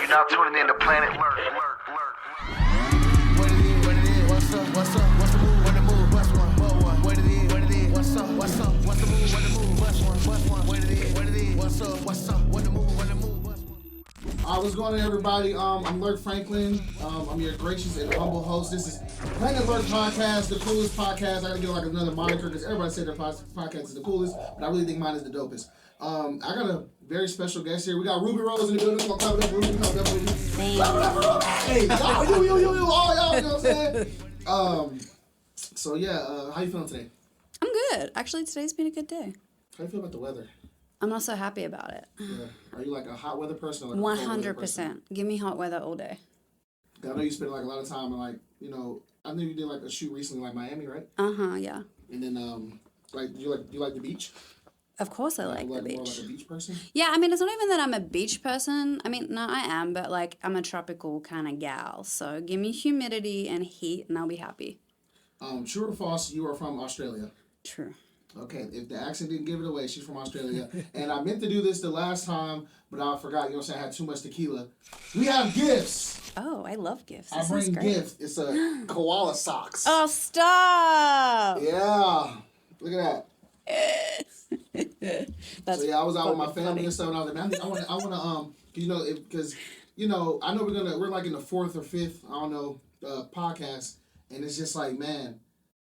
You're now tuning in to Planet Lurk. What it is, what's up, what's the move, what the move, bust one, what it is, what's up, what's the move, what the move, bust one, what it is, what's up, what the move, bust one. What's going on, everybody? I'm Lurk Franklin. I'm your gracious and humble host. This is Planet Lurk Podcast, the coolest podcast. I gotta give like another moniker because everybody said their podcast is the coolest, but I really think mine is the dopest. I got a very special guest here. We got Ruby Rose in the building. Come on, Ruby. Come on, hey, y'all, you, all y'all, you know what I'm saying? So yeah, how you feeling today? I'm good. Actually, today's been a good day. How you feel about the weather? I'm not so happy about it. Yeah. Are you like a hot weather person or like a cold weather person? 100%. Give me hot weather all day. I know you spend like a lot of time in like, you know, I know you did like a shoot recently like Miami, right? Yeah. And then like you like the beach? Of course I like the beach. More like a beach person? Yeah, I mean, it's not even that I'm a beach person. I mean, no, I am, but like I'm a tropical kind of gal. So give me humidity and heat and I'll be happy. True or false, you are from Australia? True. Okay, if the accent didn't give it away, she's from Australia. And I meant to do this the last time, but I forgot, you know what I'm saying, I had too much tequila. We have gifts. Oh, I love gifts. I bring gifts. It's a koala socks. Oh, stop. Yeah. Look at that. That's So yeah, I was out with my family funny. and stuff, and I was like, man, I want to, you know, because, you know, I know we're like in the fourth or fifth, I don't know, podcast, and it's just like, man,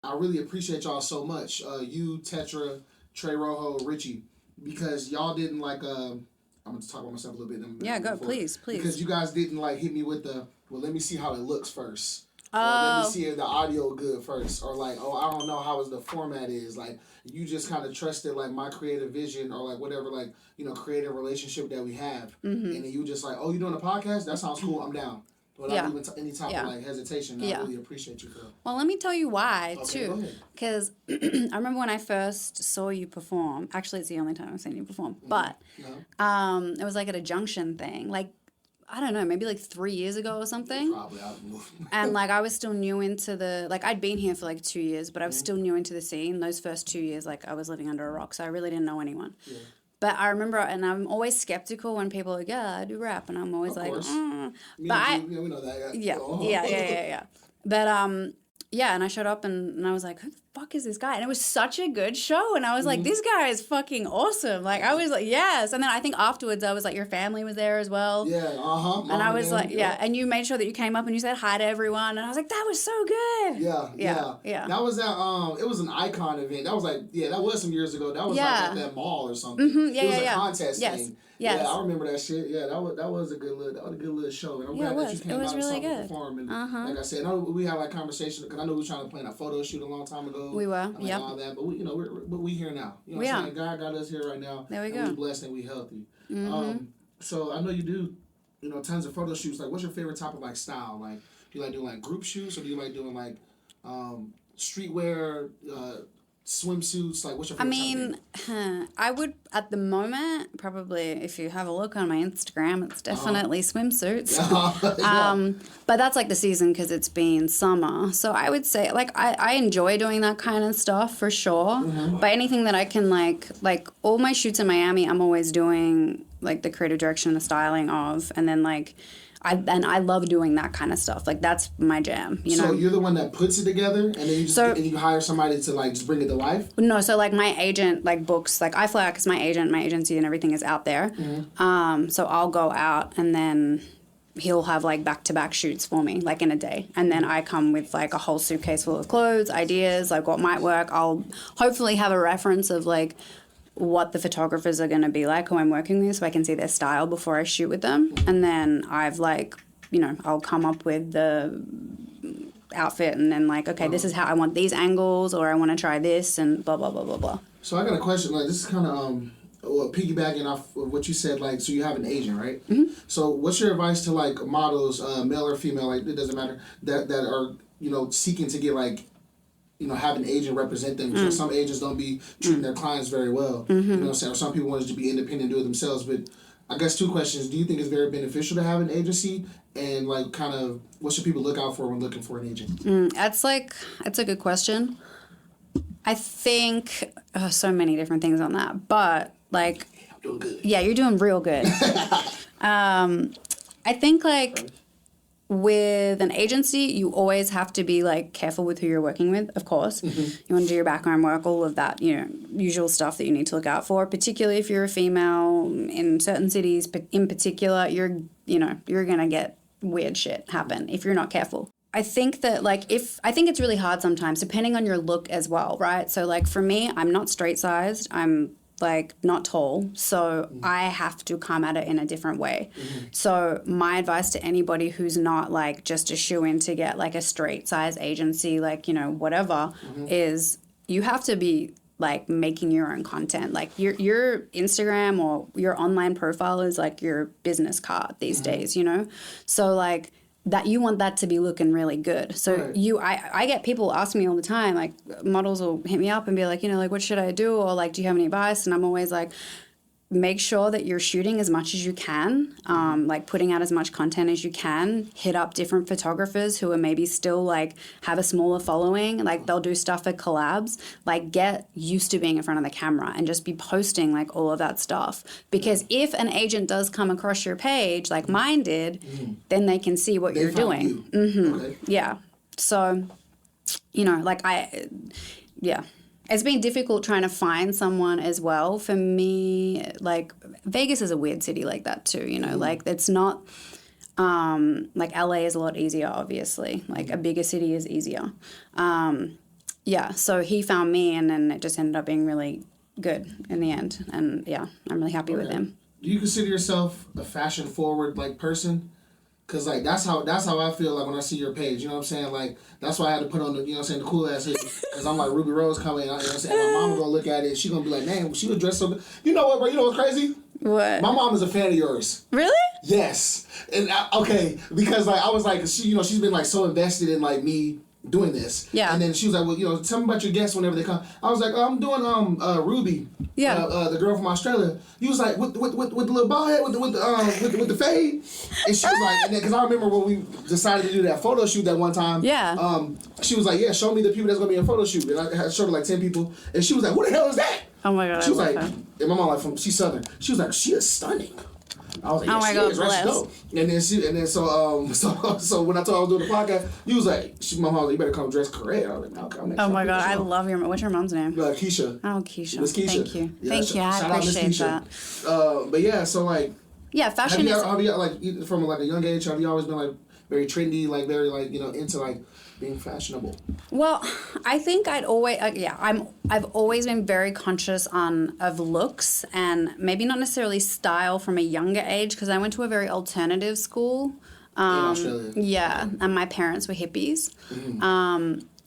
I really appreciate y'all so much. You, Tetra, Trey Rojo, Richie, because y'all didn't like, I'm going to talk about myself a little bit. Yeah, go, please. Because you guys didn't like hit me with the, well, let me see how it looks first. Or Oh. let me see if the audio good first. Or like, oh, I don't know how the format is. Like, you just kind of trusted like my creative vision or like whatever, like, you know, creative relationship that we have. Mm-hmm. And then you just like, oh, you doing a podcast? That sounds cool. I'm down. Without even any type of like hesitation. I really appreciate you, girl. Well, let me tell you why, Okay, go too. ahead. Because I remember when I first saw you perform. Actually, it's the only time I've seen you perform. But No? it was like at a Junction thing. Like, I don't know, maybe like 3 years ago or something. Probably. I don't know. And like I was still new into the, like I'd been here for like 2 years, but I was still new into the scene. Those first 2 years, like I was living under a rock, so I really didn't know anyone. Yeah. But I remember, and I'm always skeptical when people are like, yeah, I do rap. And I'm always Of like, course. But Yeah, we know that. yeah. But, yeah, and I showed up and I was like, who the fuck is this guy? And it was such a good show. And I was like, this guy is fucking awesome. Like, I was like, yes. And then I think afterwards I was like, your family was there as well. Yeah, And I was like, yeah. And you made sure that you came up and you said hi to everyone. And I was like, that was so good. Yeah. That was that, it was an icon event. That was like, that was some years ago. That was like at that mall or something. Mm-hmm. Yeah, it was a contest thing. Yes. Yeah, I remember that shit. Yeah, that was a good little show. And I'm glad that you came out and saw me perform. And like I said, I know we had like conversation because I know we were trying to plan a photo shoot a long time ago. We were, and all that, but we, you know, we here now. You know what I'm saying? God got us here right now. There we go. And we blessed and we healthy. So I know you do, you know, tons of photo shoots. Like, what's your favorite type of like style? Like, do you like doing like group shoots or do you like doing like streetwear, swimsuits? Like, what's your favorite type of I would, at the moment, probably, if you have a look on my Instagram, it's definitely swimsuits. But that's like the season because it's been summer. So I would say, like, I enjoy doing that kind of stuff for sure. But anything that I can, like all my shoots in Miami, I'm always doing, like, the creative direction and the styling of. And then, like, I love doing that kind of stuff. Like, that's my jam, you know? So you're the one that puts it together and then you just and you hire somebody to, like, just bring it to life? No, so, like, my agent, like, books, like, I fly out because my agency and everything is out there. So I'll go out and then he'll have, like, back-to-back shoots for me, like, in a day. And then I come with, like, a whole suitcase full of clothes, ideas, like, what might work. I'll hopefully have a reference of, like, what the photographers are going to be like who I'm working with so I can see their style before I shoot with them. And then I've like, you know, I'll come up with the outfit and then like, okay, this is how I want these angles or I want to try this and blah, blah, blah, blah, blah. So I got a question. Like, this is kind of piggybacking off of what you said. Like, so you have an agent, right? So what's your advice to like models, male or female, like it doesn't matter, that are, you know, seeking to get like, you know, have an agent represent them. So some agents don't be treating their clients very well. You know what I'm saying? Or some people want to be independent and do it themselves. But I guess two questions. Do you think it's very beneficial to have an agency? And, like, kind of, what should people look out for when looking for an agent? That's a good question. I think so many different things on that. But, like, I'm doing good. Yeah, you're doing real good. I think like with an agency, you always have to be like careful with who you're working with, of course. You want to do your background work, all of that, you know, usual stuff that you need to look out for, particularly if you're a female in certain cities in particular, you're going to get weird shit happen if you're not careful. I think that like I think it's really hard sometimes depending on your look as well, right? So like for me, I'm not straight sized. I'm like not tall, so I have to come at it in a different way. So my advice to anybody who's not like just a shoe-in to get like a straight size agency, like, you know, whatever, is you have to be like making your own content. Like your Instagram or your online profile is like your business card these days, you know? So like that you want that to be looking really good. So I get people ask me all the time, like models will hit me up and be like, you know, like what should I do? Or like, do you have any advice? And I'm always like, make sure that you're shooting as much as you can, like putting out as much content as you can. Hit up different photographers who are maybe still like have a smaller following, like they'll do stuff for collabs. Like get used to being in front of the camera and just be posting like all of that stuff. Because if an agent does come across your page, like mine did, then they can see what you're doing. Okay. Yeah. So, you know, like it's been difficult trying to find someone as well. For me, like Vegas is a weird city like that too, you know, like it's not, like LA is a lot easier, obviously. Like a bigger city is easier. Yeah, so he found me and then it just ended up being really good in the end. And yeah, I'm really happy with him. Do you consider yourself a fashion forward like person? Cause like that's how I feel like when I see your page, you know what I'm saying? Like that's why I had to put on the, you know what I'm saying, the cool ass hoodie. Cause I'm like Ruby Rose coming, you know what I'm saying? My mom gonna look at it, she gonna be like, man, she was dressed so good. You know what, bro? You know what's crazy? What? My mom is a fan of yours. Really? Yes. And because like I was like, she, you know, she's been like so invested in like me doing this. Yeah. And then she was like, well, you know, tell me about your guests whenever they come. I was like, oh, I'm doing Ruby. Yeah. The girl from Australia. He was like, with the little bald head, with the fade. And she was like, and then because I remember when we decided to do that photo shoot that one time. Yeah. She was like, yeah, show me the people that's gonna be in a photo shoot. And I showed her like 10 people, and she was like, what the hell is that? Oh my god. She was like, and my mom like she's Southern. She was like, she is stunning. I was like, yeah, oh my god, is, right? So when I told her I was doing the podcast, he was like, my mom was like, you better come dress correct. I was like, okay, I'm oh my god, I love your. What's your mom's name? Keisha. Oh, Keisha. Miss Keisha. Thank you. Yeah, Thank you. I appreciate that. But yeah, so like, yeah, fashion have you like from like a young age? Have you always been like very trendy, like very like, you know, into like being fashionable? Well, I think I've always been very conscious of looks and maybe not necessarily style from a younger age because I went to a very alternative school. In Australia. Yeah, and my parents were hippies.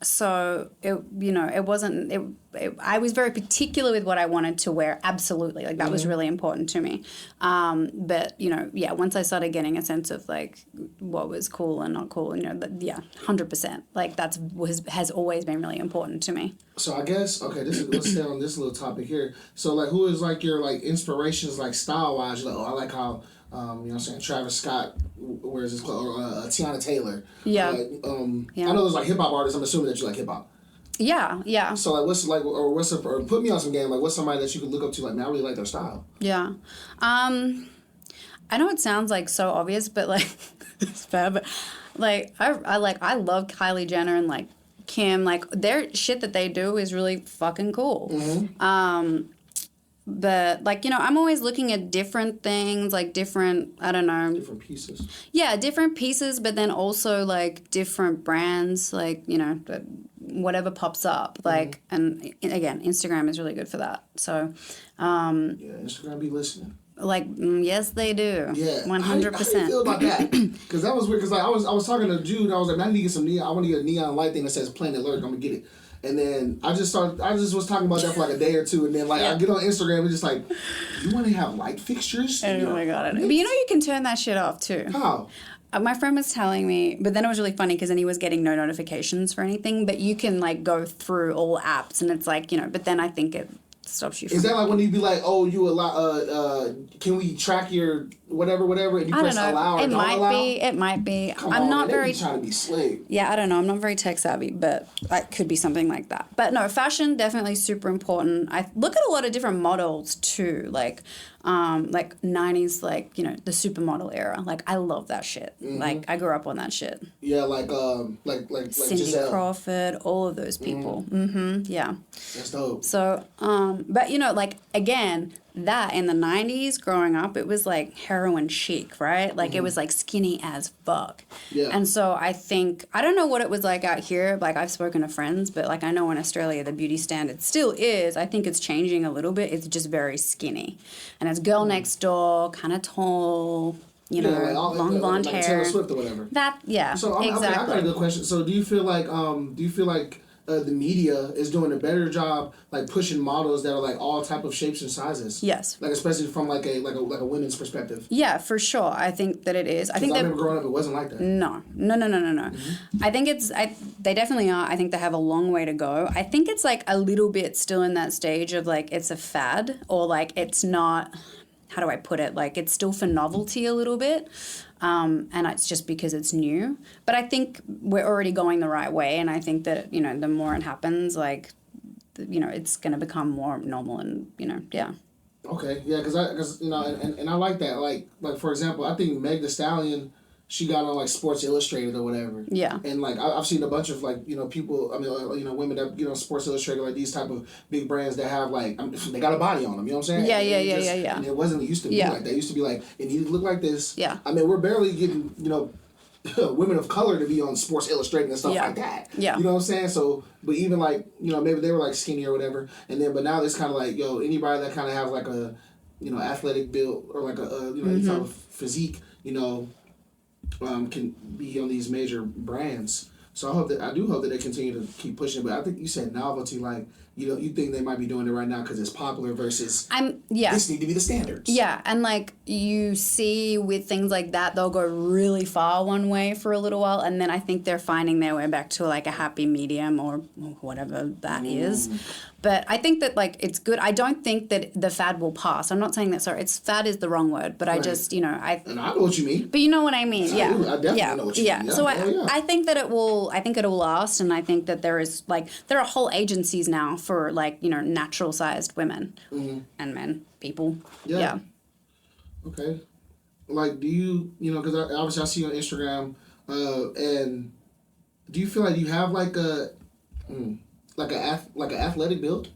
So it wasn't. I was very particular with what I wanted to wear. Absolutely, like that was really important to me. But once I started getting a sense of like what was cool and not cool, 100%. Like has always been really important to me. So I guess let's stay on this little topic here. So like, who is like your like inspirations like style wise? Like, I like how. You know what I'm saying? Travis Scott wears his clothes, or Tiana Taylor. Yeah. I know there's like hip hop artists. I'm assuming that you like hip hop. Yeah, yeah. So like, or put me on some game. Like, what's somebody that you could look up to? Like, man, I really like their style. Yeah. I know it sounds like so obvious, but like it's bad. But like I love Kylie Jenner and like Kim. Like their shit that they do is really fucking cool. Mm-hmm. But, like, I'm always looking at different things, like different, I don't know. Different pieces. Yeah, different pieces, but then also, like, different brands, like, whatever pops up. Like, and again, Instagram is really good for that. So, yeah, Instagram be listening. Like, yes, they do. Yeah. 100%. How do you feel about that? Because that was weird, because like, I was talking to Jude, I was like, man, I need to get some neon, I want to get a neon light thing that says Planet Lurk, I'm going to get it. And then I just was talking about that for like a day or two, and then like I get on Instagram and just like, you want to have light fixtures? Oh my god! But you can turn that shit off too. How? My friend was telling me, but then it was really funny because then he was getting no notifications for anything, but you can like go through all apps and it's like but then I think it stops you. Is that like when you be like, oh, you can we track your whatever, and you I press don't know. allow or It don't might allow. be. It might be. Come I'm on, not man, very. They be trying to be slick. Yeah, I don't know. I'm not very tech savvy, but it could be something like that. But no, fashion definitely super important. I look at a lot of different models too, like 90s, like, you know, the supermodel era. Like, I love that shit. Mm-hmm. Like, I grew up on that shit. Yeah, like Cindy Giselle. Crawford, all of those people. Yeah. That's dope. So, but you know, like, again, that in the 90s growing up, it was like heroin chic, right? Like, it was like skinny as fuck. Yeah. And so I think, I don't know what it was like out here. Like, I've spoken to friends, but like, I know in Australia, the beauty standard still is. I think it's changing a little bit. It's just very skinny. And it's girl next door, kind of tall, you know, like long blonde like hair. Taylor Swift or whatever. That, yeah, So exactly. I got a good question. So do you feel like the media is doing a better job like pushing models that are like all type of shapes and sizes? Yes. Like especially from like a women's perspective. Yeah, for sure. I think that it is. I think I that remember growing up, it wasn't like that. No. I think they definitely are. I think they have a long way to go. I think it's like a little bit still in that stage of like it's a fad or like it's not, how do I put it? Like it's still for novelty a little bit. And it's just because it's new. But I think we're already going the right way. And I think that, you know, the more it happens, like, you know, it's going to become more normal and, you know, yeah. Okay, yeah, because you know, and I like that. Like for example, I think Meg Thee Stallion, she got on like Sports Illustrated or whatever. Yeah. And like I've seen a bunch of like, you know, people. I mean, you know, women that get on Sports Illustrated, like these type of big brands that have like they got a body on them. You know what I'm saying? Yeah. And it wasn't used to be like that. It used to be like it needed to look like this. Yeah. I mean, we're barely getting, you know, women of color to be on Sports Illustrated and stuff like that. Yeah. You know what I'm saying? So, but even like, you know, maybe they were like skinny or whatever, and then but now it's kind of like, yo, anybody that kind of have like a, you know, athletic build or like a you know, any type of physique, you know, can be on these major brands. So I do hope that they continue to keep pushing. But I think you said novelty, like, you know, you think they might be doing it right now because it's popular versus this need to be the standards. Yeah, and like you see with things like that, they'll go really far one way for a little while, and then I think they're finding their way back to like a happy medium or whatever that is. But I think that like it's good. I don't think that the fad will pass. I'm not saying that. Sorry, fad is the wrong word. But I just, you know, and I know what you mean. But you know what I mean. I definitely know what you mean. Yeah. So I think that it will. I think it'll last, and I think that there is like there are whole agencies now for like, you know, natural sized women and men, people. Yeah. Okay. Like, do you know, because obviously I see you on Instagram, and do you feel like you have like a like an athletic build?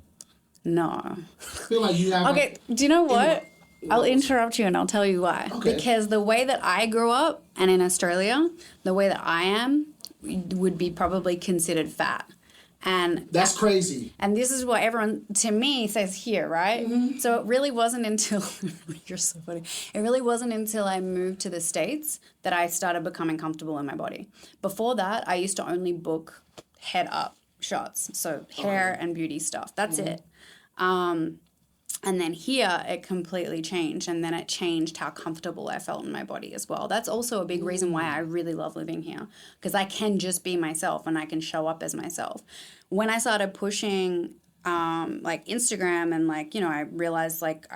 No. I feel like you have. Okay, do you know what? I'll interrupt you and I'll tell you why. Okay. Because the way that I grew up and in Australia, the way that I am would be probably considered fat. And that's crazy. And this is what everyone, to me, says here, right? So it really wasn't until, you're so funny. It really wasn't until I moved to the States that I started becoming comfortable in my body. Before that, I used to only book head up shots. So hair and beauty stuff. That's it. And then here, it completely changed. And then it changed how comfortable I felt in my body as well. That's also a big reason why I really love living here. Because I can just be myself and I can show up as myself. When I started pushing, like, Instagram and, like, you know, I realized, like,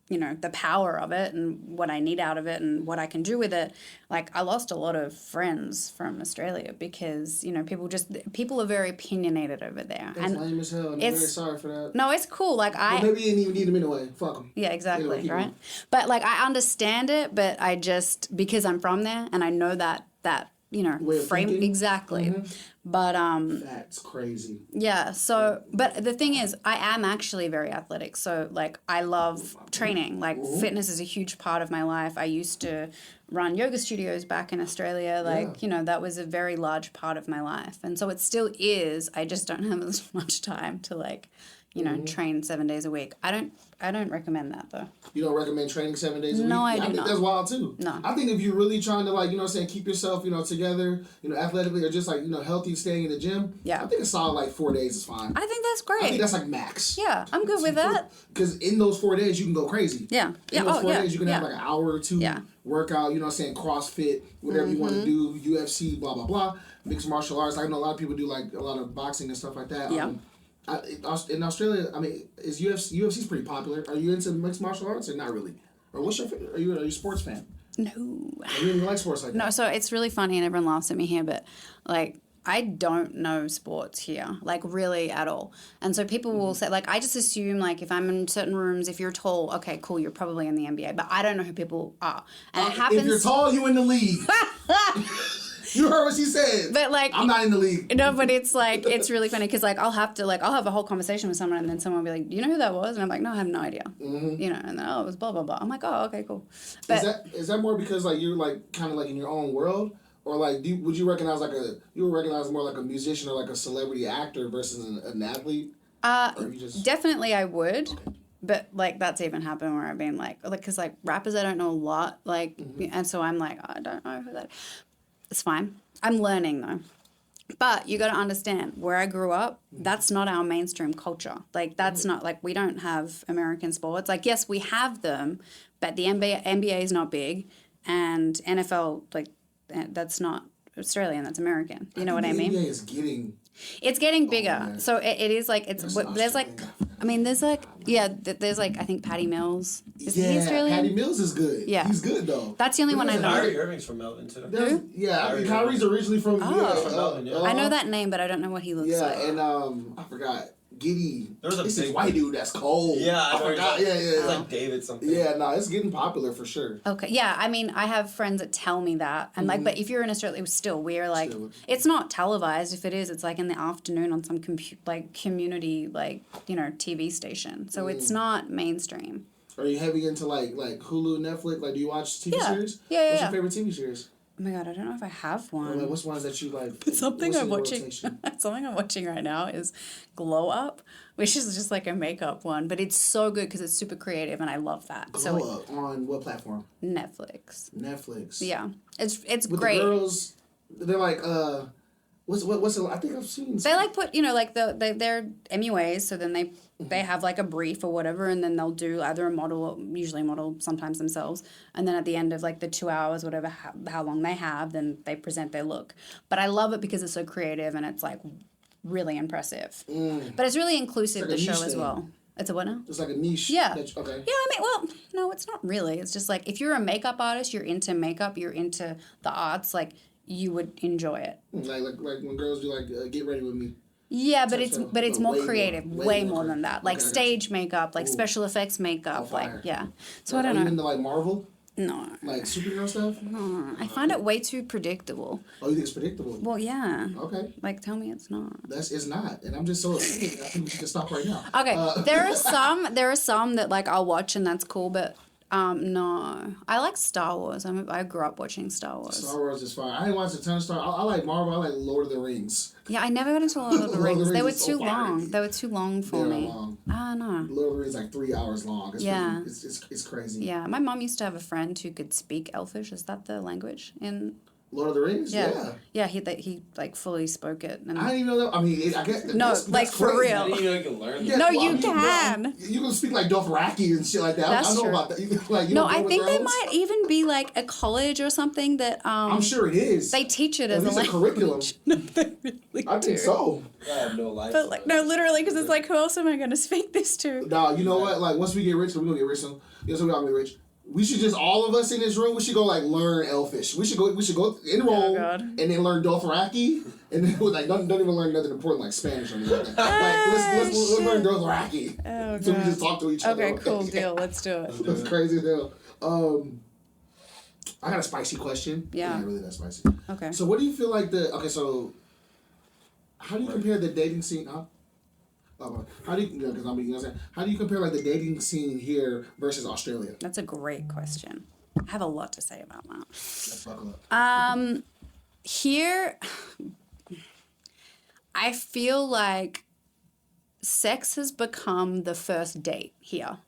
you know, the power of it and what I need out of it and what I can do with it. Like, I lost a lot of friends from Australia because, you know, people are very opinionated over there. That's lame as hell. I'm very sorry for that. No, it's cool. Like, but maybe you didn't even need them anyway. Fuck them. Yeah, exactly, right? But, like, I understand it, but I just, because I'm from there and I know that you know, frame. Thinking? Exactly. But that's crazy. Yeah, so but the thing is I am actually very athletic. So like I love training. Like fitness is a huge part of my life. I used to run yoga studios back in Australia. Like, you know, that was a very large part of my life. And so it still is. I just don't have as much time to like, you know, train 7 days a week. I don't recommend that though. You don't recommend training 7 days a week? No, I do think not. That's wild too. No. I think if you're really trying to like, you know what I'm saying, keep yourself, you know, together, you know, athletically or just like, you know, healthy, staying in the gym. Yeah. I think a solid like 4 days is fine. I think that's great. I think that's like max. Yeah, I'm good with that. Because in those 4 days you can go crazy. Yeah. In those 4 days you can have like an hour or two workout, you know what I'm saying, CrossFit, whatever you want to do, UFC, blah, blah, blah. Mixed martial arts. I know a lot of people do like a lot of boxing and stuff like that. Yeah. In Australia, I mean, is UFC's pretty popular? Are you into mixed martial arts or not really? Or what's your are you a sports fan? No. Or you even like sports like that? No, so it's really funny and everyone laughs at me here, but like I don't know sports here, like really at all. And so people will say, like, I just assume, like, if I'm in certain rooms, if you're tall, okay, cool, you're probably in the NBA. But I don't know who people are. And it happens. If you're tall, you in the league. You heard what she said. But like, I'm not in the league. No, but it's like, it's really funny because like I'll have a whole conversation with someone and then someone will be like, do you know who that was? And I'm like, no, I have no idea. You know, and then, oh, it was blah, blah, blah. I'm like, oh, okay, cool. But is that more because like you're like kind of like in your own world? Or like, would you recognize you would recognize more like a musician or like a celebrity actor versus an athlete? Definitely I would. Okay. But, like, that's even happened where I've been, like, because, like, rappers I don't know a lot, like, and so I'm like, I don't know who that is. It's fine. I'm learning, though. But you got to understand, where I grew up, that's not our mainstream culture. Like, that's not, like, we don't have American sports. Like, yes, we have them, but the NBA is not big, and NFL, like, that's not Australian, that's American. You know what I mean? The NBA is getting... It's getting bigger. So it is like, there's like, I mean, there's like, there's like, I think Patty Mills. Is he Australian? Patty Mills is good. Yeah. He's good, though. That's the only one I know. Kyrie Irving's from Melbourne, too. Yeah, I mean, Kyrie's originally from... Melbourne, yeah. I know that name, but I don't know what he looks like. Yeah, and I forgot. Giddy. There's a big white dude that's cold. Yeah, I forgot. It's like David something. Yeah, no, it's getting popular for sure. Okay, yeah, I mean, I have friends that tell me that, and like, but if you're in Australia, it was still we're like, it's not televised. If it is, it's like in the afternoon on some community TV station. So it's not mainstream. Are you heavy into like Hulu, Netflix? Like, do you watch TV series? Yeah. What's your favorite TV series? Oh my god, I don't know if I have one. Or like, what's ones that you like? Something I'm watching. Something I'm watching right now is Glow Up, which is just like a makeup one, but it's so good because it's super creative, and I love that. Glow Up on what platform? Netflix. Yeah, it's with great. The girls, they're like what's it? I think I've seen. They like put they're MUAs, so then they have like a brief or whatever, and then they'll do either a model, usually a model, sometimes themselves, and then at the end of like the 2 hours, whatever, how long they have, then they present their look. But I love it because it's so creative and it's like really impressive. But it's really inclusive, the show as well. It's a what now? It's like a niche. Yeah. Okay. Yeah, I mean, well, no, it's not really. It's just like if you're a makeup artist, you're into makeup, you're into the arts, like you would enjoy it. Like when girls do like Get Ready With Me. Yeah, but it's more creative, way more creative. than that. Like stage makeup, like special effects makeup, like yeah. So I don't know. Are you into like Marvel? No. Like superhero stuff? No, I find it way too predictable. Oh, you think it's predictable? Well, yeah. Okay. Like, tell me it's not. It's not, and I'm just so. I think we can stop right now. Okay, there are some that like I'll watch and that's cool, but no, I like Star Wars. I grew up watching Star Wars. Star Wars is fine. I didn't watch a ton of Star. I like Marvel. I like Lord of the Rings. Yeah, I never got into Lord of the Rings. They were too long. Fire. They were too long for me. Long. I know. Lord of the Rings is like 3 hours long. It's crazy. Yeah, my mom used to have a friend who could speak Elfish. Is that the language in Lord of the Rings? Yeah. Yeah, he like fully spoke it. And I didn't even know that. I mean, I guess no, that's for crazy. real. You know you can learn. Yeah, you can. You can speak like Dothraki and shit like that. That's I know true. about that. No, I think there might even be like a college or something that I'm sure it is. They teach it as a curriculum. No, they really I think so. I have no life. But like, no, literally, because it's like, who else am I going to speak this to? Nah, you know what? Like, once we get rich, we're gonna get rich soon. Yes, we all get rich. We should just, all of us in this room, we should go like learn Elfish. We should go enroll and then learn Dothraki, and then like don't even learn nothing important like Spanish or anything like that. Like let's learn Dothraki. Oh, so we just talk to each other. Okay, cool deal. Let's do it. That's crazy deal. I got a spicy question. Yeah. Not really that spicy. Okay. So what do you feel like so how do you compare the dating scene? How do you? Because you know what I'm saying. How do you compare like the dating scene here versus Australia? That's a great question. I have a lot to say about that. Let's buckle up. Here, I feel like sex has become the first date here,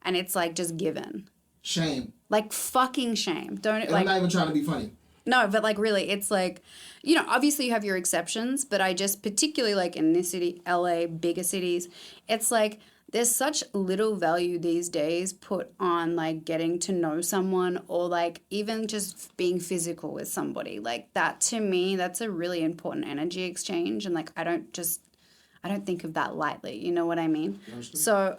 and it's like just given. Shame. Like fucking shame. Don't and like. I'm not even trying to be funny. No, but like really, it's like, you know, obviously you have your exceptions, but I just particularly like in this city, LA, bigger cities, it's like there's such little value these days put on like getting to know someone or like even just being physical with somebody. Like that to me, that's a really important energy exchange. And like I I don't think of that lightly. You know what I mean? Understood. So,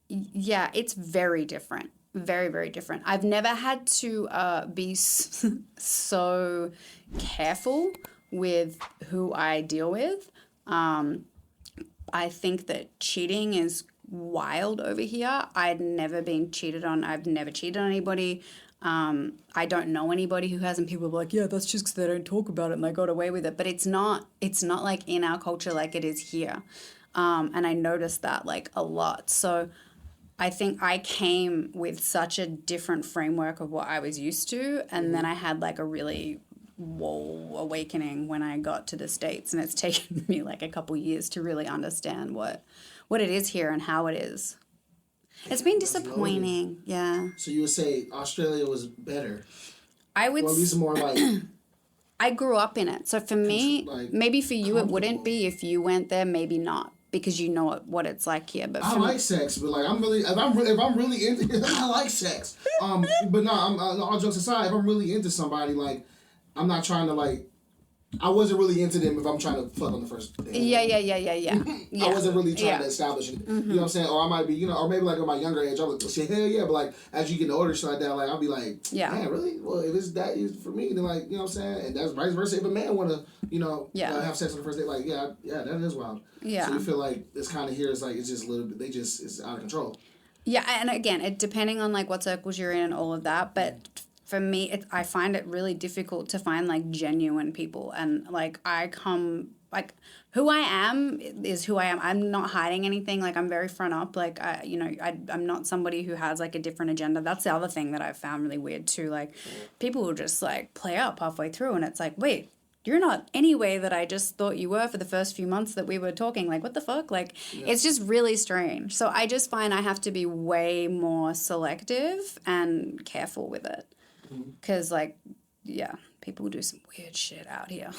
yeah, it's very different. Very, very different. I've never had to be so careful with who I deal with. I think that cheating is wild over here. I'd never been cheated on. I've never cheated on anybody. I don't know anybody who has, and people are like, yeah, that's just because they don't talk about it and they got away with it. But it's not like in our culture like it is here. And I noticed that like a lot. So I think I came with such a different framework of what I was used to. And then I had like a really awakening when I got to the States. And it's taken me like a couple years to really understand what it is here and how it is. It's been disappointing, yeah. So you would say Australia was better? I would. Or at least more like. I grew up in it, so for me, like, maybe for you it wouldn't be. If you went there, maybe not, because you know what it's like here. But I like sex, but like if I'm really into it, I like sex. But no, all jokes aside, if I'm really into somebody, like I'm not trying to like. I wasn't really into them if I'm trying to fuck on the first day. Yeah. I wasn't really trying to establish it. You know what I'm saying? Or I might be, or maybe like at my younger age, I would say, hell yeah. But like, as you get older, shit like that, like, I'll be like, man, really? Well, if it's that easy for me, then like, you know what I'm saying? And that's vice versa. If a man want to, have sex on the first date, like, yeah, that is wild. Yeah. So you feel like this kind of here is like, it's just a little bit, it's out of control. Yeah, and again, depending on like what circles you're in and all of that, but for me, I find it really difficult to find like genuine people, and like who I am is who I am. I'm not hiding anything. Like I'm very front up. Like I'm not somebody who has like a different agenda. That's the other thing that I've found really weird too. Like people will just like play up halfway through, and it's like, wait, you're not any way that I just thought you were for the first few months that we were talking. Like, what the fuck? Like, It's just really strange. So I just find I have to be way more selective and careful with it. Because, like, people do some weird shit out here.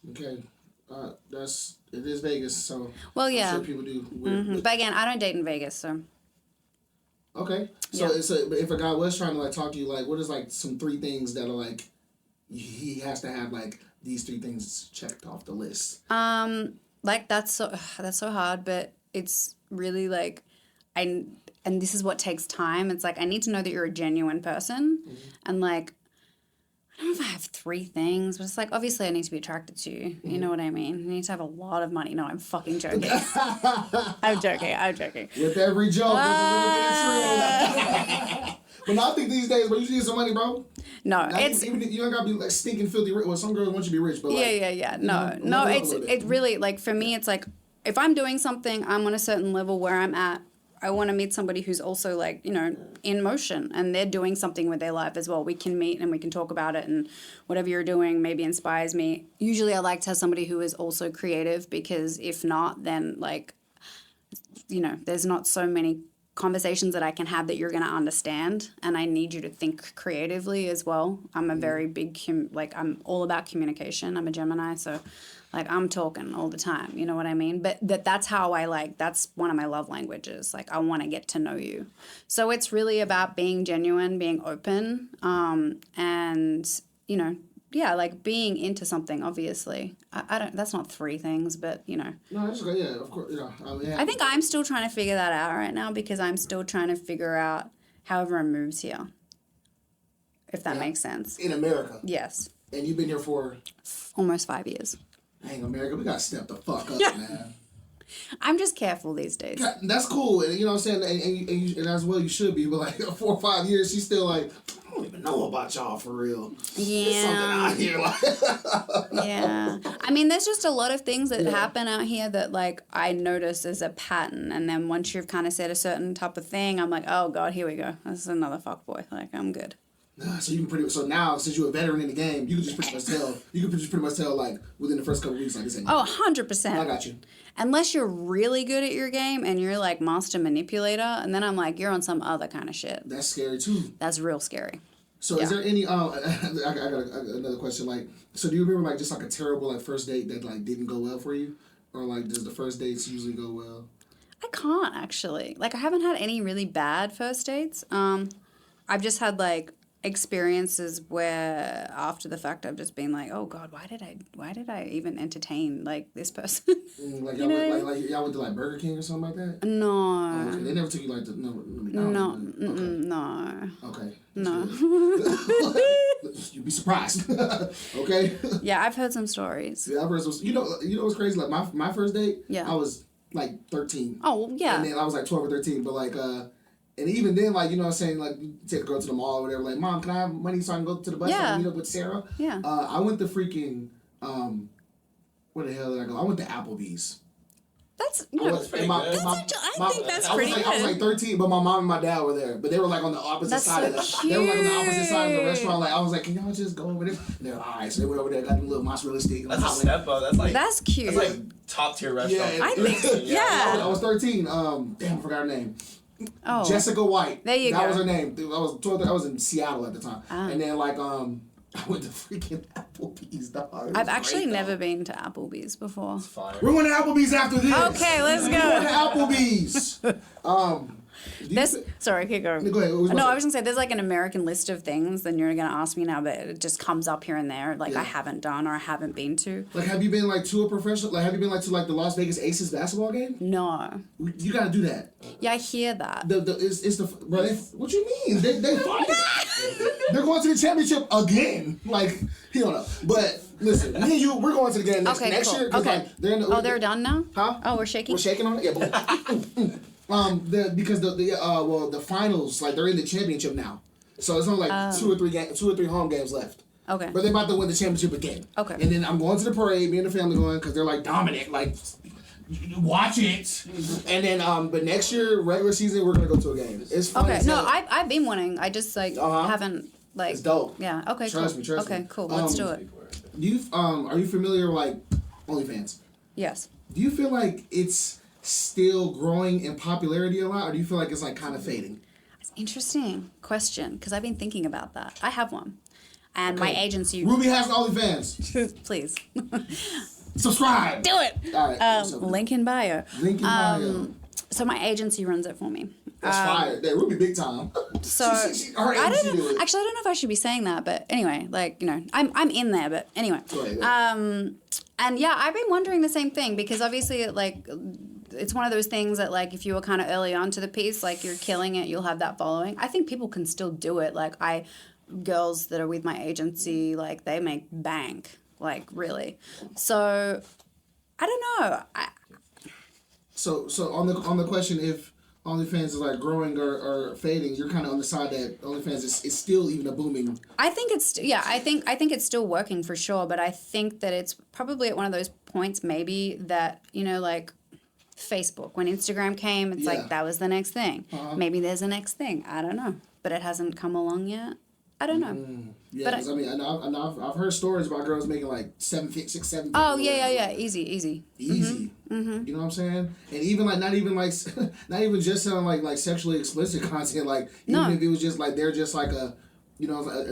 Okay. It is Vegas, so well, yeah. I'm sure people do weird. But again, I don't date in Vegas, so. Okay. So, if a guy was trying to, like, talk to you, like, what is, like, some 3 things that are, like, he has to have, like, these 3 things checked off the list? Like, that's so hard, but it's really, like, and this is what takes time. It's like, I need to know that you're a genuine person. And like, I don't know if I have 3 things, but it's like, obviously I need to be attracted to you. You know what I mean? You need to have a lot of money. No, I'm fucking joking. I'm joking. With every joke, there's a little bit of truth. But I think these days, bro, you should need some money, bro. No, even if you don't gotta be like stinking filthy rich. Well, some girls want you to be rich, but like, yeah. No, it's really like, for me, it's like, if I'm doing something, I'm on a certain level where I'm at. I want to meet somebody who's also like, in motion, and they're doing something with their life as well. We can meet and we can talk about it, and whatever you're doing maybe inspires me. Usually I like to have somebody who is also creative, because if not, then like, there's not so many conversations that I can have that you're going to understand, and I need you to think creatively as well. I'm a very big, I'm all about communication. I'm a Gemini, so like I'm talking all the time, you know what I mean? But that's how that's one of my love languages. Like I want to get to know you. So it's really about being genuine, being open, and, like being into something, obviously. That's not 3 things, but, No, of course, I think I'm still trying to figure that out right now, because I'm still trying to figure out how everyone moves here. If that makes sense. In America? Yes. And you've been here for? Almost 5 years. Dang, America, we gotta step the fuck up, man. I'm just careful these days. That's cool, and you know what I'm saying, and as well you should be, but like 4 or 5 years, she's still like, I don't even know about y'all for real. Yeah. There's something out here, like. Yeah. I mean, there's just a lot of things that happen out here that like I notice as a pattern, and then once you've kind of said a certain type of thing, I'm like, oh god, here we go. This is another fuckboy. Like I'm good. So now, since you're a veteran in the game, you can just pretty much tell like within the first couple of weeks, like this ain't. Oh, 100%. I got you. Unless you're really good at your game and you're like master manipulator, and then I'm like, you're on some other kind of shit. That's scary too. That's real scary. So is there any? I got another question. Like, so do you remember like just like a terrible like first date that like didn't go well for you, or like does the first dates usually go well? I can't actually. Like, I haven't had any really bad first dates. I've just had like experiences where after the fact I've just been like, oh God, why did I even entertain like this person? Like y'all went, like y'all went to like Burger King or something like that? No. Oh, okay. They never took you like to No. Okay. No. You'd be surprised. Okay. Yeah, I've heard some stories. Yeah, I've heard some. You know what's crazy? Like my first date. Yeah. I was like 13. Oh yeah. And then I was like 12 or 13, but like and even then, like, you know what I'm saying, like, you take a girl to the mall or whatever, like, Mom, can I have money so I can go to the bus stop and meet up with Sarah? Yeah. I went to freaking, where the hell did I go? I went to Applebee's. That's pretty good. I think that's pretty good. I was like 13, but my mom and my dad were there. But they were like on the opposite side of the They were like on the opposite side of the restaurant. Like I was like, can y'all just go over there? And they're like, all right. So they went over there, got the little mozzarella stick. That's a step up. That's cute. That's like top tier restaurant. Yeah, I think. Yeah. I was 13. Damn, I forgot her name. Oh. Jessica White. There you go. That was her name. I was 12. I was in Seattle at the time. And then like I went to freaking Applebee's, dog. I've actually never been to Applebee's before. Fire. We're going to Applebee's after this. Okay, let's We're going to go. Applebee's. Sorry, keep going. Go ahead. No, I was gonna say there's like an American list of things, and you're gonna ask me now, but it just comes up here and there. Like I haven't done or I haven't been to. Like, have you been like to a professional? Like, have you been like to like the Las Vegas Aces basketball game? No. You gotta do that. Yeah, I hear that. It's the bro. What you mean? They fight. They're going to the championship again. Like he don't know. But listen, me and you, we're going to the game next cool. year. Okay. Like, they're done now? Huh? Oh, we're shaking. We're shaking on it. Yeah. Because the finals, like they're in the championship now, so it's only like 2 or 3 home games left. Okay. But they're about to win the championship again. Okay. And then I'm going to the parade. Me and the family going because they're like dominant. Like, watch it. And then but next year regular season we're gonna go to a game. It's fun. Okay. No, I've been wanting. I just like haven't like. It's dope. Yeah. Okay. Trust cool. me. Okay. Cool. Let's do it. Are you familiar with like OnlyFans? Yes. Do you feel like it's still growing in popularity a lot, or do you feel like it's like kind of fading? It's an interesting question because I've been thinking about that. I have one, and my agency. Ruby has an OnlyFans. Please. Subscribe. Do it. All right. Link in bio. Link in bio. So my agency runs it for me. That's fire. That Ruby big time. So her agency do it. Actually, I don't know if I should be saying that, but anyway, like I'm in there, but anyway. Go ahead. And yeah, I've been wondering the same thing because obviously, like, it's one of those things that, like, if you were kind of early on to the piece, like, you're killing it, you'll have that following. I think people can still do it. Like, girls that are with my agency, like, they make bank, like, really. So, I don't know. So on the question if OnlyFans is like growing or fading, you're kind of on the side that OnlyFans is still even a booming. I think it's I think it's still working for sure, but I think that it's probably at one of those points maybe that like Facebook when Instagram came, it's like that was the next thing. Maybe there's a next thing. I don't know, but it hasn't come along yet. I don't know. Yeah, because I've heard stories about girls making like 7 7. Oh yeah, easy. Mm-hmm. You know what I'm saying? And even like not even just sound like sexually explicit content. Like even if it was just like they're just like an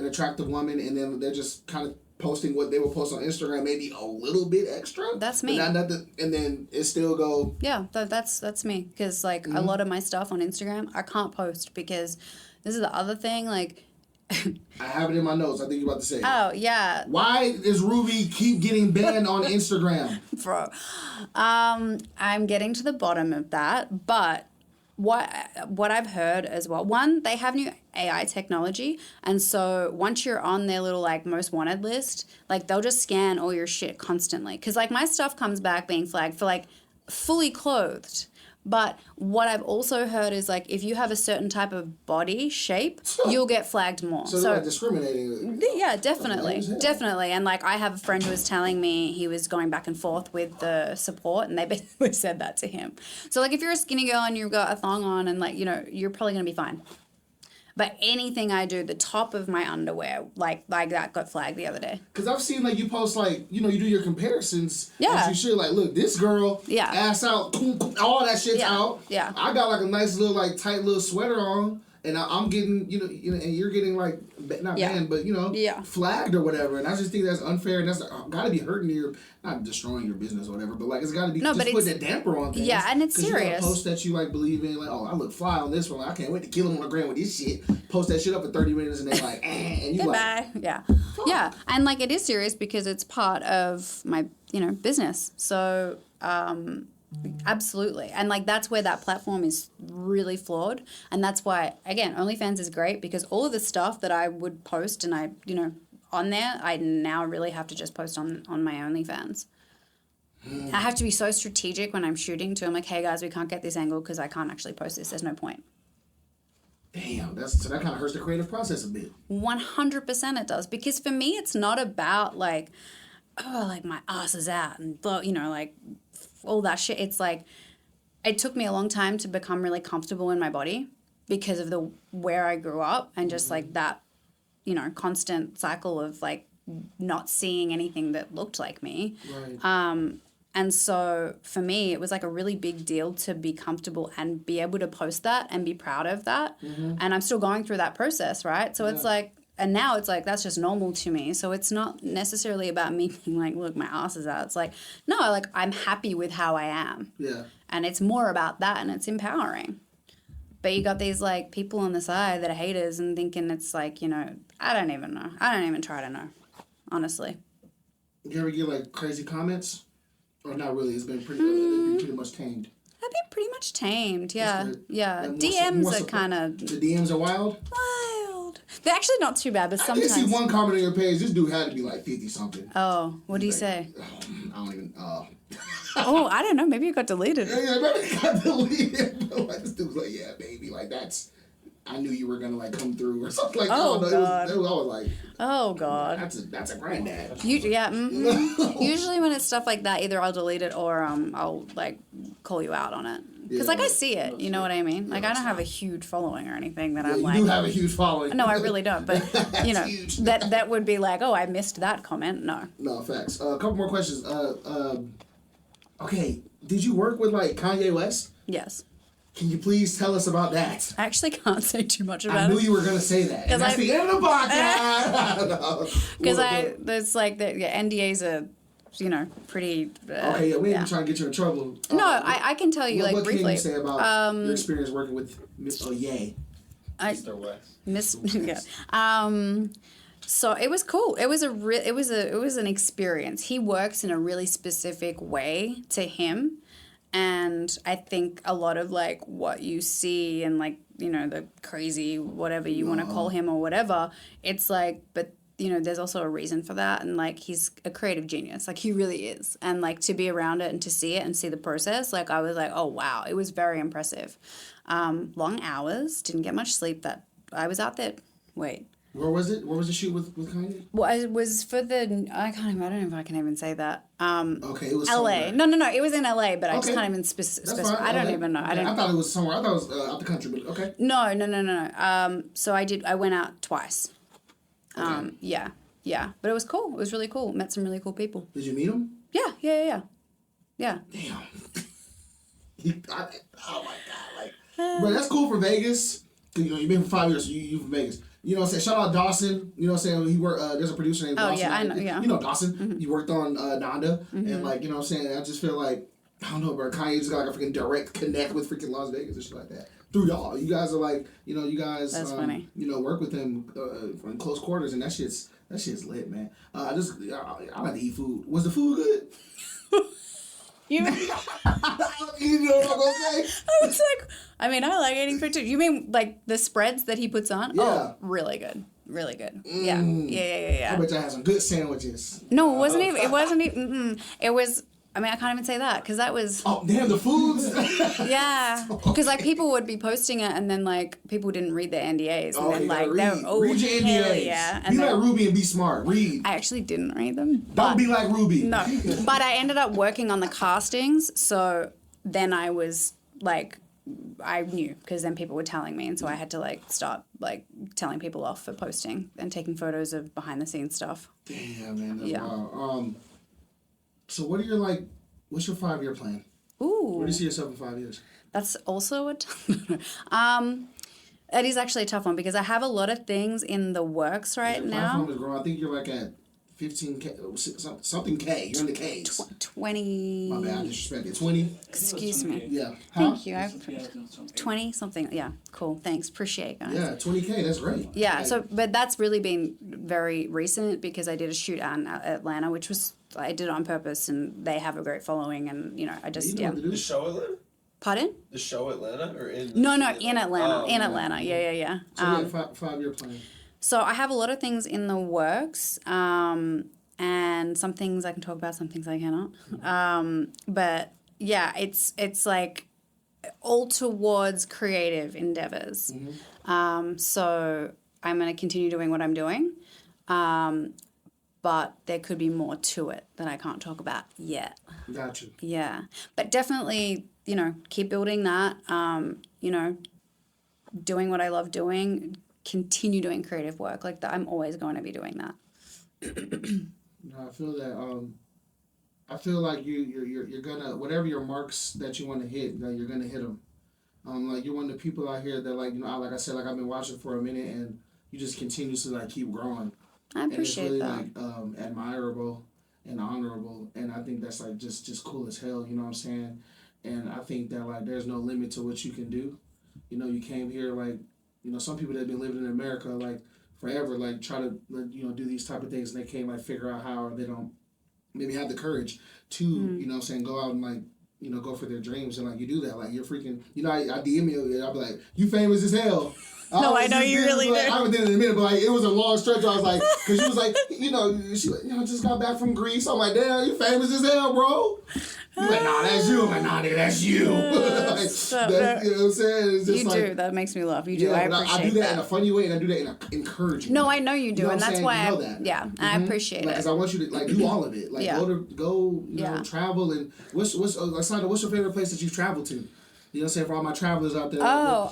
attractive woman, and then they're just kind of posting what they will post on Instagram, maybe a little bit extra. That's me. And then it still go. Yeah, that's me. Because like a lot of my stuff on Instagram, I can't post because this is the other thing. Like. I have it in my notes. I think you're about to say it. Oh, yeah. Why does Ruby keep getting banned on Instagram? Bro. I'm getting to the bottom of that. But what I've heard as well, one, they have new AI technology. And so once you're on their little, like, most wanted list, like, they'll just scan all your shit constantly. Because, like, my stuff comes back being flagged for, like, fully clothed. But what I've also heard is, like, if you have a certain type of body shape, you'll get flagged more. So they're like discriminating. Yeah, definitely. And, like, I have a friend who was telling me he was going back and forth with the support, and they basically said that to him. So, like, if you're a skinny girl and you've got a thong on and, like, you're probably going to be fine. But anything I do, the top of my underwear, like that got flagged the other day. Because I've seen, like, you post, like, you do your comparisons. Yeah. You should, like, look, this girl, ass out, all that shit's out. Yeah. I got, like, a nice little, like, tight little sweater on, and I'm getting, and you're getting like not banned, but flagged or whatever. And I just think that's unfair, and that's got to be hurting not destroying your business or whatever, but like it's got to be just putting a damper on things. Yeah, and it's serious. You got a post that you like believe in, like, oh, I look fly on this one. Like, I can't wait to kill him on the ground with this shit. Post that shit up for 30 minutes, and they're like, and you goodbye. Yeah, and like it is serious because it's part of my business. So. Absolutely. And like that's where that platform is really flawed, and that's why again OnlyFans is great because all of the stuff that I would post and I on there I now really have to just post on my OnlyFans. I have to be so strategic when I'm shooting too. I'm like, hey guys, we can't get this angle because I can't actually post this. There's no point. Damn, so that kind of hurts the creative process a bit. 100% it does, because for me it's not about like, oh, like my ass is out and like all that shit. It's like it took me a long time to become really comfortable in my body because of where I grew up and just like that constant cycle of like not seeing anything that looked like me. Right. And so for me it was like a really big deal to be comfortable and be able to post that and be proud of that. And I'm still going through that process, right? So it's like, and now it's like that's just normal to me. So it's not necessarily about me being like, look, my ass is out. It's like, no, like I'm happy with how I am. Yeah. And it's more about that, and it's empowering. But you got these like people on the side that are haters and thinking it's like, I don't even know. I don't even try to know, honestly. You ever get like crazy comments? Or not really? It's been pretty much tamed. I've been pretty much tamed, yeah. Yeah. Like DMs are kind of... The DMs are wild? Wild. They're actually not too bad, but sometimes... I did see one comment on your page. This dude had to be like 50-something. Oh, what do you say? I don't even... Oh, I don't know. Maybe it got deleted. Yeah, maybe it got deleted. But like, this dude was like, yeah, baby, like that's... I knew you were gonna like come through or something like that. Oh, God. It was always like... Oh, God. That's a granddad. Yeah, mm-hmm. Usually when it's stuff like that, either I'll delete it or I'll like call you out on it. Because like I see it, you know what I mean? Like I don't have a huge following or anything that I'm like... You do have a huge following. No, I really don't. But, that would be like, oh, I missed that comment. No. No, facts. A couple more questions. Okay, did you work with like Kanye West? Yes. Can you please tell us about that? I actually can't say too much about it. I knew you were going to say that. And that's the end of the podcast. Because there's like, NDAs are, pretty... okay, yeah, we ain't trying to get you in trouble. No, I can tell you, like, briefly. What can you say about your experience working with Miss Oye? Mr. West. Yeah. So it was cool. It was an experience. He works in a really specific way to him. And I think a lot of, like, what you see and, like, the crazy whatever you want to call him or whatever, it's like, but, there's also a reason for that. And, like, he's a creative genius. Like, he really is. And, like, to be around it and to see it and see the process, like, I was like, oh, wow. It was very impressive. Long hours. Didn't get much sleep. I was out there. Wait. Where was it? Where was the shoot with Kanye? Well, it was for I don't know if I can even say that. Okay, it was LA. Somewhere. No, it was in LA, but I just can't even specify. I don't even know. Okay. I thought it was somewhere. I thought it was out the country, but okay. No. So I went out twice. Okay. Yeah. But it was cool. It was really cool. Met some really cool people. Did you meet him? Yeah. Damn. Oh my God! Like, but that's cool for Vegas. You've been for 5 years, so you from Vegas. You know what I'm saying? Shout out Dawson. You know what I'm saying? He worked, there's a producer named Dawson. Oh, yeah, I know, yeah. You know Dawson. Mm-hmm. He worked on Nanda. Mm-hmm. And, like, you know what I'm saying? I just feel like, I don't know, bro. Kanye just got like a freaking direct connect with freaking Las Vegas and shit like that. Through y'all. You guys are like, you guys, that's funny. Work with him in close quarters, and that shit's lit, man. I like to eat food. Was the food good? You know what I'm gonna say? I was like, I like eating food too. You mean like the spreads that he puts on? Yeah. Oh, really good. Really good. Yeah. I bet y'all had some good sandwiches. No, it wasn't even. It wasn't even. It was. I can't even say that because that was. Oh damn, the foods. Yeah, because like people would be posting it and then like people didn't read their NDAs and then like read your NDAs. Yeah, and be like Ruby and be smart. Read. I actually didn't read them. Don't be like Ruby. No, but I ended up working on the castings, so then I was like. I knew because then people were telling me, and so I had to like start like telling people off for posting and taking photos of behind the scenes stuff. Damn, man. That's wild. So what's your 5-year plan? Ooh. Where do you see yourself in 5 years? That's also It is actually a tough one because I have a lot of things in the works right Your now. platform is growing. I think you're like at 15K, something K. You're in the K's. 20. My bad, I disrespected. 20? Excuse me. Yeah. Thank you. 20 something. Yeah, cool. Thanks. Appreciate it, guys. Yeah, 20K, that's great. Yeah, Like, so, but that's really been very recent because I did a shoot out in Atlanta, which was, I did it on purpose and they have a great following and, you know, I just, you know yeah. what to do. The show Atlanta? Pardon? The show Atlanta or in? No, in Atlanta. Oh, In yeah. Atlanta. Yeah. So yeah, 5-year plan. So I have a lot of things in the works, and some things I can talk about, some things I cannot. But yeah, it's like all towards creative endeavors. So I'm going to continue doing what I'm doing, but there could be more to it that I can't talk about yet. Gotcha. Yeah, but definitely, you know, keep building that. You know, doing what I love doing. Continue doing creative work like that. I'm always going to be doing that. No, I feel that. I feel like you're gonna, whatever your marks that you want to hit, that you're gonna hit them. Like you're one of the people out here that, like, you know, like I said, like I've been watching for a minute, and you just continuously like keep growing. I appreciate and it's that. really like admirable and honorable, and I think that's like just cool as hell. You know what I'm saying? And I think that like there's no limit to what you can do. You know, you came here like, you know, some people that have been living in America like forever, like try to, you know, do these type of things, and they can't like figure out how, or they don't maybe have the courage to, you know what I'm saying, go out and like, you know, go for their dreams, and like you do that, like you're freaking, you know, I DM you, I'll be like, you famous as hell. No, I know you really like, do. I haven't did it in a minute, but like it was a long stretch. I was like, because she was like, you know, she like, you know, just got back from Greece. I'm like, damn, you famous as hell, bro. You like, nah, that's you. I'm like, nah, nigga, that's you. Like, that's, you know what I'm saying? It's just You like, do. That makes me laugh. You do. yeah, I but appreciate I do that in a that. funny way, and I do that in an encouraging No, way. I know you do, You know and what I'm that's saying? why You know I, that. yeah, I appreciate Like, it. cause I want you to like do all of it. Like Yeah. go, you know, Yeah. travel, and what's Sandra, what's your favorite place that you've traveled to? You know what I'm saying, for all my travelers out there. Oh,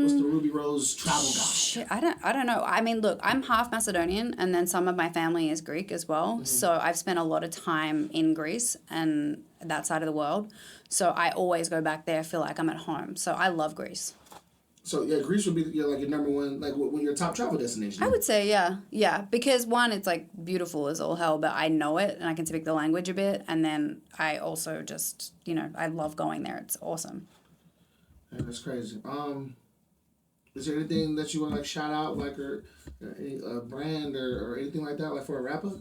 what's the Ruby Rose travel guide? Shit, I don't know. I mean, look, I'm half Macedonian, and then some of my family is Greek as well. So I've spent a lot of time in Greece and that side of the world. So I always go back there, feel like I'm at home. So I love Greece. So yeah, Greece would be like your number one, like when your top travel destination. I would say, yeah. Because one, it's like beautiful as all hell, but I know it and I can speak the language a bit. And then I also just, you know, I love going there. It's awesome. Yeah, that's crazy. Is there anything that you want to like shout out, like or any brand or anything like that, like for a rapper?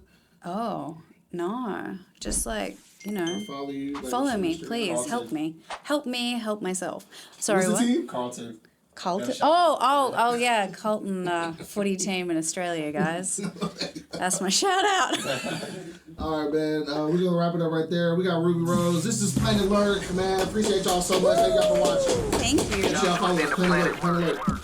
Oh, no. Just like, you know, Follow you. Like, follow me, Instagram. please. Help me. Help me help myself. Sorry, What's the what? team? Carlton. Colton. Oh, yeah, Colton footy team in Australia, guys. That's my shout out. All right, man. We're gonna wrap it up right there. We got Ruby Rose. This is Planet Lurk, man. Appreciate y'all so much. Thank y'all for watching. Thank you. Make sure y'all follow us. Planet Lurk.